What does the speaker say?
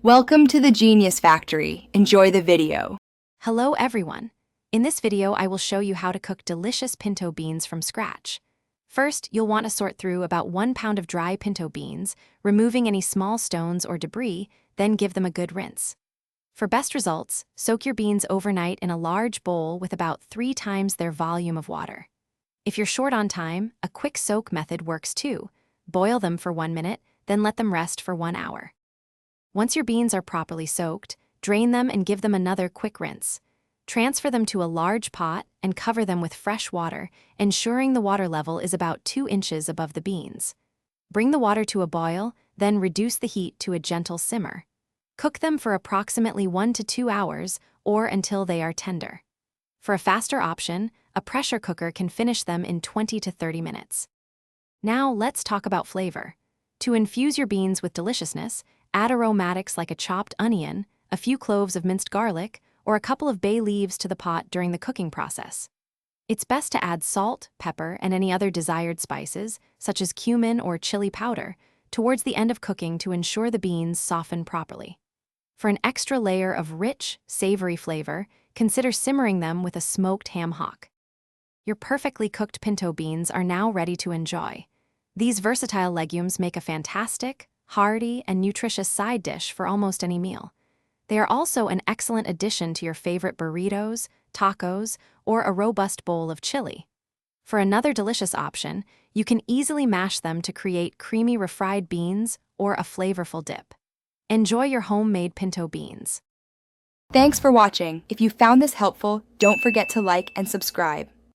Welcome to the Genius Factory. Enjoy the video. Hello everyone. In this video, I will show you how to cook delicious pinto beans from scratch. First, you'll want to sort through about 1 pound of dry pinto beans, removing any small stones or debris, then give them a good rinse. For best results, soak your beans overnight in a large bowl with about 3 times their volume of water. If you're short on time, a quick soak method works too. Boil them for 1 minute, then let them rest for 1 hour. Once your beans are properly soaked, drain them and give them another quick rinse. Transfer them to a large pot and cover them with fresh water, ensuring the water level is about 2 inches above the beans. Bring the water to a boil, then reduce the heat to a gentle simmer. Cook them for approximately 1 to 2 hours or until they are tender. For a faster option, a pressure cooker can finish them in 20 to 30 minutes. Now let's talk about flavor. To infuse your beans with deliciousness, add aromatics like a chopped onion, a few cloves of minced garlic, or a couple of bay leaves to the pot during the cooking process. It's best to add salt, pepper, and any other desired spices, such as cumin or chili powder, towards the end of cooking to ensure the beans soften properly. For an extra layer of rich, savory flavor, consider simmering them with a smoked ham hock. Your perfectly cooked pinto beans are now ready to enjoy. These versatile legumes make a fantastic, hearty, and nutritious side dish for almost any meal. They are also an excellent addition to your favorite burritos, tacos, or a robust bowl of chili. For another delicious option, you can easily mash them to create creamy refried beans or a flavorful dip. Enjoy your homemade pinto beans. Thanks for watching. If you found this helpful, don't forget to like and subscribe.